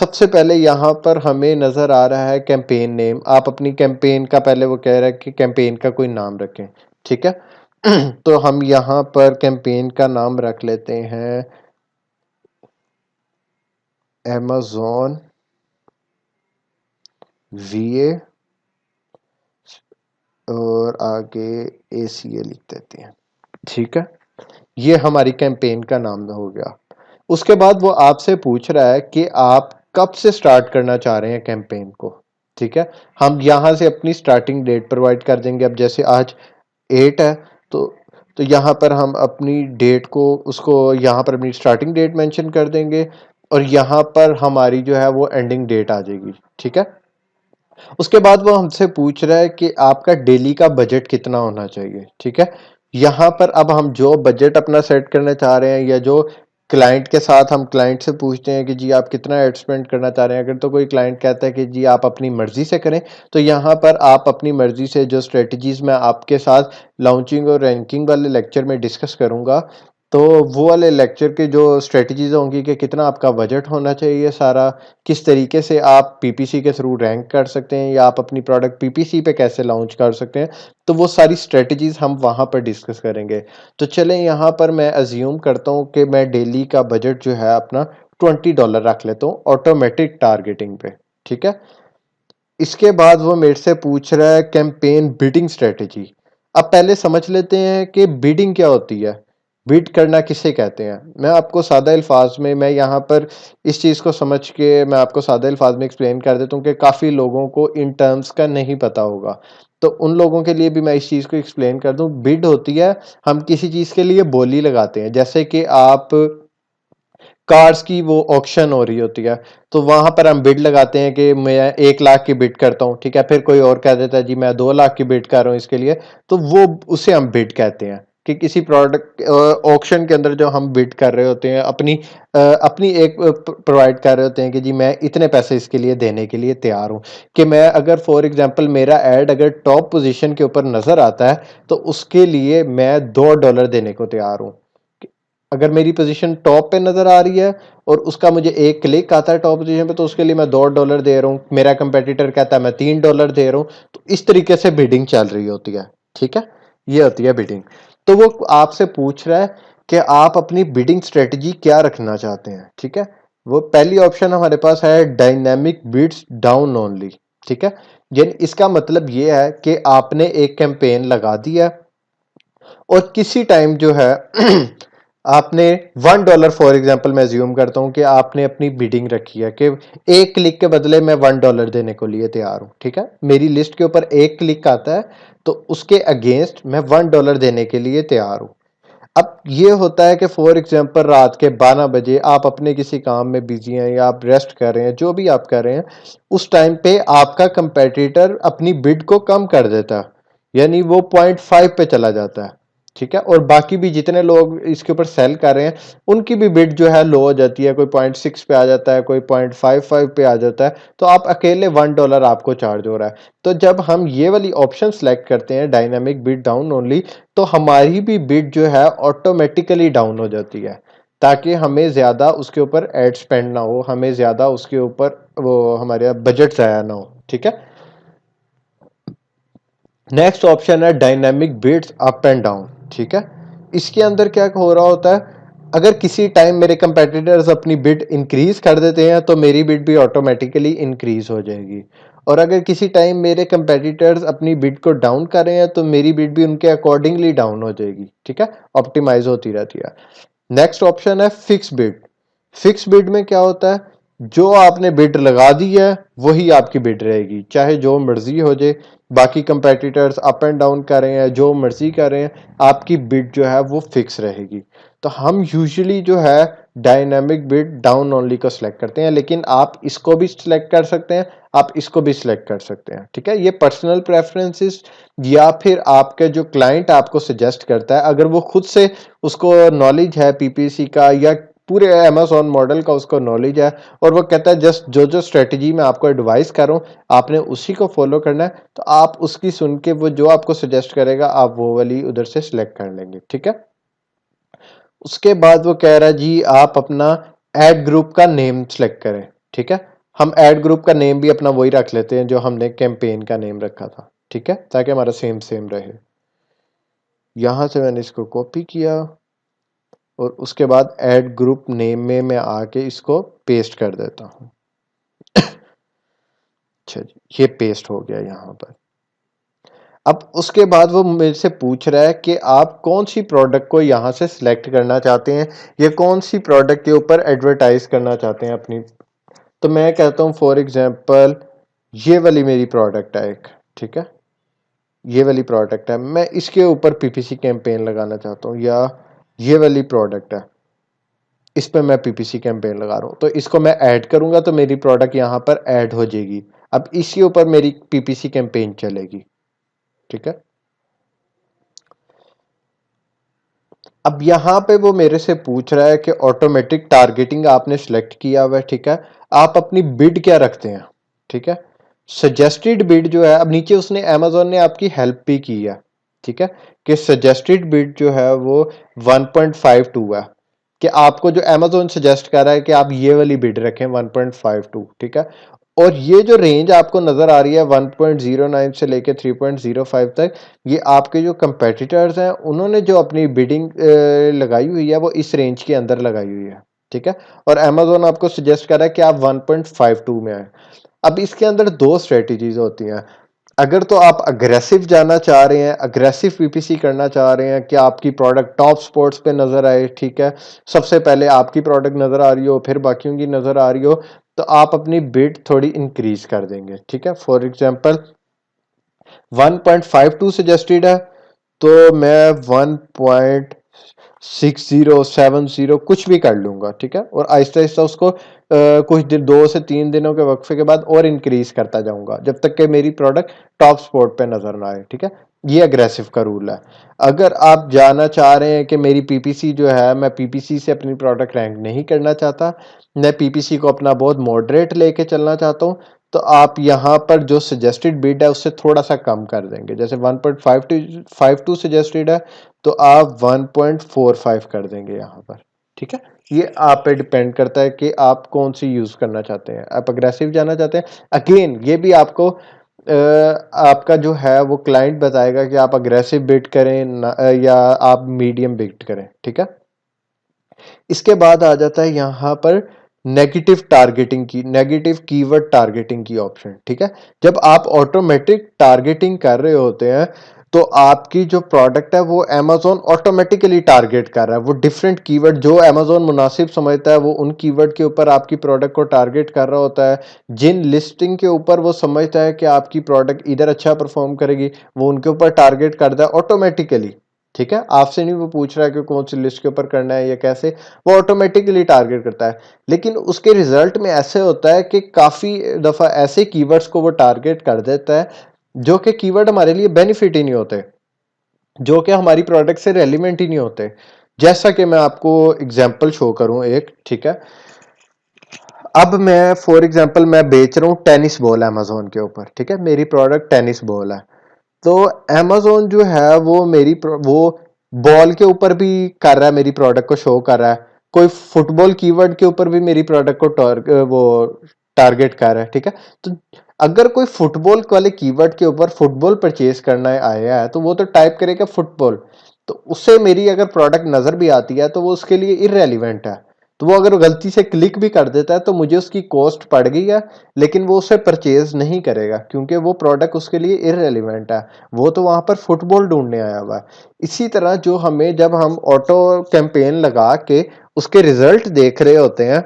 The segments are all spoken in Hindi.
सबसे पहले यहाँ पर हमें नज़र आ रहा है कैंपेन नेम। आप अपनी कैंपेन का पहले वो कह रहा है कि कैंपेन का कोई नाम रखें, ठीक है। तो हम यहाँ पर कैंपेन का नाम रख लेते हैं अमेज़न वीए और आगे ACA लिख देते हैं, ठीक है। ये हमारी कैंपेन का नाम हो गया। उसके बाद वो आपसे पूछ रहा है कि आप कब से स्टार्ट करना चाह रहे हैं कैंपेन को, ठीक है। हम यहाँ से अपनी स्टार्टिंग डेट प्रोवाइड कर देंगे। अब जैसे आज 8 है, तो यहाँ पर हम अपनी डेट को उसको यहाँ पर अपनी स्टार्टिंग डेट मेंशन कर देंगे और यहाँ पर हमारी जो है वो एंडिंग डेट आ जाएगी, ठीक है। उसके बाद वो हमसे पूछ रहा है कि आपका डेली का बजट कितना होना चाहिए, ठीक है। यहाँ पर अब हम जो बजट अपना सेट करना चाह रहे हैं या जो क्लाइंट के साथ हम क्लाइंट से पूछते हैं कि जी आप कितना एड स्पेंड करना चाह रहे हैं, अगर तो कोई क्लाइंट कहता है कि जी आप अपनी मर्जी से करें, तो यहाँ पर आप अपनी मर्जी से जो स्ट्रेटजीज मैं आपके साथ लॉन्चिंग और रैंकिंग वाले लेक्चर में डिस्कस करूंगा, तो वो वाले लेक्चर के जो स्ट्रेटजीज होंगी कि कितना आपका बजट होना चाहिए सारा, किस तरीके से आप पीपीसी के थ्रू रैंक कर सकते हैं या आप अपनी प्रोडक्ट पीपीसी पे कैसे लॉन्च कर सकते हैं, तो वो सारी स्ट्रेटजीज हम वहाँ पर डिस्कस करेंगे। तो चलें यहाँ पर मैं अज्यूम करता हूँ कि मैं डेली का बजट जो है अपना $20 रख लेता हूँ ऑटोमेटिक टारगेटिंग पे, ठीक है। इसके बाद वो मेरे से पूछ रहा है कैंपेन बिडिंग स्ट्रेटजी। अब पहले समझ लेते हैं कि बिडिंग क्या होती है, बिड करना किसे कहते हैं। मैं आपको सादा अल्फाज में, मैं यहाँ पर इस चीज़ को समझ के मैं आपको सादा अल्फाज में एक्सप्लेन कर देता हूँ कि काफ़ी लोगों को इन टर्म्स का नहीं पता होगा, तो उन लोगों के लिए भी मैं इस चीज़ को एक्सप्लेन कर दूँ। बिड होती है, हम किसी चीज़ के लिए बोली लगाते हैं, जैसे कि आप कार्स की वो ऑक्शन हो रही होती है, तो वहां पर हम बिड लगाते हैं कि मैं 1 लाख की बिड करता हूँ, ठीक है। फिर कोई और कह देता है जी मैं 2 लाख की बिड कर रहा हूँ इसके लिए, तो वो उसे हम बिड कहते हैं कि किसी प्रोडक्ट ऑक्शन के अंदर जो हम बिड कर रहे होते हैं, अपनी एक प्रोवाइड कर रहे होते हैं कि जी मैं इतने पैसे इसके लिए देने के लिए तैयार हूँ। कि मैं अगर फॉर एग्जांपल मेरा ऐड अगर टॉप पोजीशन के ऊपर नजर आता है, तो उसके लिए मैं $2 देने को तैयार हूँ। अगर मेरी पोजीशन टॉप पे नजर आ रही है और उसका मुझे एक क्लिक आता है टॉप पोजीशन पे, तो उसके लिए मैं $2 दे रहा हूँ। मेरा कंपेटिटर कहता है मैं $3 दे रहा हूँ। तो इस तरीके से बिडिंग चल रही होती है, ठीक है। ये होती है बिडिंग। तो वो आपसे पूछ रहा है कि आप अपनी बिडिंग स्ट्रेटजी क्या रखना चाहते हैं, ठीक है। वो पहली ऑप्शन हमारे पास है डायनेमिक बिड्स डाउन ओनली, ठीक है। यानी इसका मतलब ये है कि आपने एक कैंपेन लगा दिया और किसी टाइम जो है आपने $1 फॉर एग्जांपल मैं अज्यूम करता हूं कि आपने अपनी बिडिंग रखी है कि एक क्लिक के बदले मैं $1 देने को लिए तैयार हूं, ठीक है। मेरी लिस्ट के ऊपर एक क्लिक आता है, तो उसके अगेंस्ट मैं $1 देने के लिए तैयार हूं। अब ये होता है कि फॉर एग्जांपल रात के 12 बजे आप अपने किसी काम में बिजी हैं या आप रेस्ट कर रहे हैं, जो भी आप कर रहे हैं, उस टाइम पे आपका कंपेटिटर अपनी बिड को कम कर देता है, यानी वो 0.5 पे चला जाता है, ठीक है। और बाकी भी जितने लोग इसके ऊपर सेल कर रहे हैं, उनकी भी बिड जो है लो हो जाती है, कोई 0.6 पे आ जाता है, कोई 0.55 पे आ जाता है, तो आप अकेले $1 आपको चार्ज हो रहा है। तो जब हम ये वाली ऑप्शन सेलेक्ट करते हैं डायनामिक बिड डाउन ओनली, तो हमारी भी बिड जो है ऑटोमेटिकली डाउन हो जाती है, ताकि हमें ज़्यादा उसके ऊपर एड स्पेंड ना हो, हमें ज़्यादा उसके ऊपर वो हमारे बजट ज़ाया ना हो, ठीक है। नेक्स्ट ऑप्शन है dynamic bids up and down, ठीक है। इसके अंदर क्या हो रहा होता है, अगर किसी टाइम मेरे कंपेटिटर्स अपनी बिड इंक्रीज कर देते हैं, तो मेरी बिड भी ऑटोमेटिकली इंक्रीज हो जाएगी। और अगर किसी टाइम मेरे कंपेटिटर्स अपनी बिड को डाउन कर रहे हैं, तो मेरी बिड भी उनके अकॉर्डिंगली डाउन हो जाएगी, ठीक है। ऑप्टिमाइज होती रहती है। नेक्स्ट ऑप्शन है फिक्स बिड। फिक्स बिड में क्या होता है, जो आपने बिड लगा दी है वही आपकी बिड रहेगी, चाहे जो मर्जी हो जाए। बाकी कंपेटिटर्स अप एंड डाउन कर रहे हैं, जो मर्जी कर रहे हैं, आपकी बिड जो है वो फिक्स रहेगी। तो हम यूजुअली जो है डायनामिक बिड डाउन ओनली को सिलेक्ट करते हैं, लेकिन आप इसको भी सिलेक्ट कर सकते हैं, आप इसको भी सिलेक्ट कर सकते हैं, ठीक है। ये पर्सनल प्रेफरेंसेस या फिर आपके जो क्लाइंट आपको सजेस्ट करता है, अगर वो खुद से उसको नॉलेज है पीपीसी का या पूरे अमेज़न मॉडल का उसको नॉलेज है, और वो कहता है जस्ट जो जो स्ट्रेटजी मैं आपको एडवाइस कर रहा हूँ आपने उसी को फॉलो करना है, तो आप उसकी सुन के वो जो आपको सजेस्ट करेगा आप वो वाली उधर से सिलेक्ट कर लेंगे, ठीक है। उसके बाद वो कह रहा है जी आप अपना एड ग्रुप का नेम सेलेक्ट करें, ठीक है। हम ऐड ग्रुप का नेम भी अपना वही रख लेते हैं जो हमने कैंपेन का नेम रखा था, ठीक है, ताकि हमारा सेम सेम रहे। यहां से मैंने इसको कॉपी किया और उसके बाद ऐड ग्रुप नेम में मैं आके इसको पेस्ट कर देता हूं। अच्छा जी, ये पेस्ट हो गया यहां पर। अब उसके बाद वो मेरे से पूछ रहा है कि आप कौन सी प्रोडक्ट को यहाँ से सिलेक्ट करना चाहते हैं, या कौन सी प्रोडक्ट के ऊपर एडवर्टाइज करना चाहते हैं अपनी। तो मैं कहता हूँ फॉर एग्जांपल ये वाली मेरी प्रोडक्ट है एक, ठीक है, ये वाली प्रोडक्ट है, मैं इसके ऊपर पीपीसी कैंपेन लगाना चाहता हूँ, या ये वाली प्रोडक्ट है इस पर मैं पीपीसी कैंपेन लगा रहा हूँ, तो इसको मैं ऐड करूंगा तो मेरी प्रोडक्ट यहाँ पर ऐड हो जाएगी। अब इसके ऊपर मेरी पीपीसी कैंपेन चलेगी, ठीक है। अब यहाँ पे वो मेरे से पूछ रहा है कि ऑटोमेटिक टारगेटिंग आपने सिलेक्ट किया हुआ है, ठीक है, आप अपनी बिड क्या रखते हैं, ठीक है। सजेस्टेड बिड जो है, अब नीचे उसने अमेजोन ने आपकी हेल्प भी की है, ठीक है, कि सजेस्टेड बिड जो है वो 1.52 है, कि आपको जो अमेजोन सजेस्ट कर रहा है कि आप ये वाली बिड रखें 1.52, ठीक है। और ये जो रेंज आपको नजर आ रही है 1.09 से लेके 3.05 तक, ये आपके जो कंपेटिटर्स हैं उन्होंने जो अपनी बिडिंग लगाई हुई है वो इस रेंज के अंदर लगाई हुई है, ठीक है। और अमेजोन आपको सजेस्ट कर रहा है कि आप 1.52 में आए। अब इसके अंदर दो स्ट्रेटजीज होती हैं। अगर तो आप अग्रेसिव जाना चाह रहे हैं, अग्रेसिव पीपीसी करना चाह रहे हैं कि आपकी प्रोडक्ट टॉप स्पॉट्स पे नजर आए, ठीक है, सबसे पहले आपकी प्रोडक्ट नजर आ रही हो फिर बाकियों की नजर आ रही हो, तो आप अपनी बिड थोड़ी इंक्रीज कर देंगे, ठीक है। फॉर एग्जांपल 1.52 सजेस्टेड है, तो मैं 1.6070 कुछ भी कर लूंगा, ठीक है, और आहिस्ता आहिस्ता उसको कुछ दिन 2 से 3 दिनों के वक्फे के बाद और इंक्रीज करता जाऊंगा जब तक कि मेरी प्रोडक्ट टॉप स्पॉट पे नजर ना आए, ठीक है। ये अग्रेसिव का रूल है। अगर आप जाना चाह रहे हैं कि मेरी पीपीसी जो है, मैं पीपीसी से अपनी प्रोडक्ट रैंक नहीं करना चाहता, मैं पीपीसी को अपना बहुत मॉडरेट लेके चलना चाहता हूँ, तो आप यहाँ पर जो सजेस्टेड बिड है उससे थोड़ा सा कम कर देंगे। जैसे 1.52 सजेस्टेड है, तो आप 1.45 कर देंगे यहाँ पर, ठीक है। ये आप पे डिपेंड करता है कि आप कौन सी यूज करना चाहते हैं, आप अग्रेसिव जाना चाहते हैं। अगेन ये भी आपको आपका जो है वो क्लाइंट बताएगा कि आप अग्रेसिव बिड करें या आप मीडियम बिड करें, ठीक है। इसके बाद आ जाता है यहाँ पर नेगेटिव टारगेटिंग की, नेगेटिव कीवर्ड टारगेटिंग की ऑप्शन, ठीक है। जब आप ऑटोमेटिक टारगेटिंग कर रहे होते हैं तो आपकी जो प्रोडक्ट है वो अमेजोन ऑटोमेटिकली टारगेट कर रहा है, वो डिफरेंट कीवर्ड जो अमेजोन मुनासिब समझता है वो उन कीवर्ड के ऊपर आपकी प्रोडक्ट को टारगेट कर रहा होता है। जिन लिस्टिंग के ऊपर वो समझता है कि आपकी प्रोडक्ट इधर अच्छा परफॉर्म करेगी, वो उनके ऊपर टारगेट करता है ऑटोमेटिकली, ठीक है। आपसे नहीं वो पूछ रहा है कि कौन सी लिस्ट के ऊपर करना है या कैसे, वो ऑटोमेटिकली टारगेट करता है। लेकिन उसके रिजल्ट में ऐसे होता है कि काफी दफा ऐसे कीवर्ड्स को वो टारगेट कर देता है जो कि कीवर्ड हमारे लिए बेनिफिट ही नहीं होते, जो कि हमारी प्रोडक्ट से रेलिवेंट ही नहीं होते। जैसा कि मैं आपको एग्जांपल शो करूं एक, ठीक है। अब मैं फॉर एग्जांपल मैं बेच रहा हूं टेनिस बॉल अमेजोन के ऊपर, ठीक है, मेरी प्रोडक्ट टेनिस बॉल है। तो अमेजोन जो है वो वो बॉल के ऊपर भी कर रहा है, मेरी प्रोडक्ट को शो कर रहा है। कोई फुटबॉल कीवर्ड के ऊपर भी मेरी प्रोडक्ट को वो टारगेट कर रहा है, ठीक है। तो अगर कोई फुटबॉल वाले कीवर्ड के ऊपर फुटबॉल परचेज करना आया है तो वो तो टाइप करेगा फुटबॉल, तो उससे मेरी अगर प्रोडक्ट नजर भी आती है तो वो उसके लिए इररेलेवेंट है। तो वो अगर गलती से क्लिक भी कर देता है तो मुझे उसकी कॉस्ट पड़ गई है, लेकिन वो उसे परचेज नहीं करेगा क्योंकि वो प्रोडक्ट उसके लिए इररेलेवेंट है, वो तो वहां पर फुटबॉल ढूंढने आया हुआ है। इसी तरह जो हमें जब हम ऑटो कैंपेन लगा के उसके रिजल्ट देख रहे होते हैं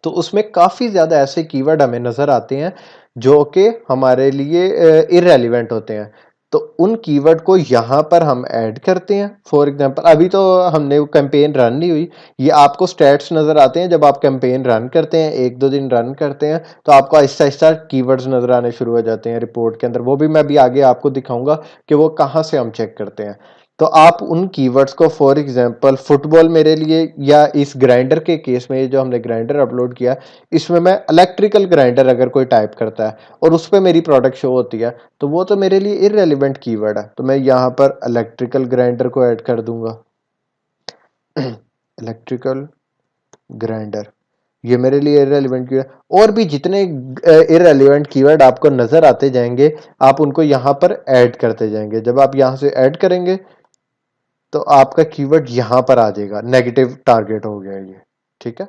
तो उसमें काफी ज्यादा ऐसे कीवर्ड हमें नजर आते हैं जो कि हमारे लिए इररेलेवेंट होते हैं। तो उन कीवर्ड को यहाँ पर हम ऐड करते हैं। फॉर एग्जांपल अभी तो हमने वो कैंपेन रन नहीं हुई, ये आपको स्टैट्स नजर आते हैं जब आप कैंपेन रन करते हैं, 1-2 दिन रन करते हैं तो आपको आहिस्ता आहिस्ता कीवर्ड्स नजर आने शुरू हो जाते हैं रिपोर्ट के अंदर। वो भी मैं भी आगे आपको दिखाऊंगा कि वो कहाँ से हम चेक करते हैं। तो आप उन कीवर्ड्स को फॉर एग्जांपल फुटबॉल मेरे लिए, या इस ग्राइंडर के केस में जो हमने ग्राइंडर अपलोड किया, इसमें मैं इलेक्ट्रिकल ग्राइंडर अगर कोई टाइप करता है और उस पर मेरी प्रोडक्ट शो होती है तो वो तो मेरे लिए इररेलेवेंट कीवर्ड है, तो मैं यहाँ पर इलेक्ट्रिकल ग्राइंडर को ऐड कर दूंगा। इलेक्ट्रिकल ग्राइंडर, ये मेरे लिए इररेलेवेंट कीवर्ड, और भी जितने इररेलेवेंट कीवर्ड आपको नजर आते जाएंगे आप उनको यहां पर ऐड करते जाएंगे। जब आप यहां से ऐड करेंगे तो आपका कीवर्ड यहां पर आ जाएगा, नेगेटिव टारगेट हो गया ये। ठीक है।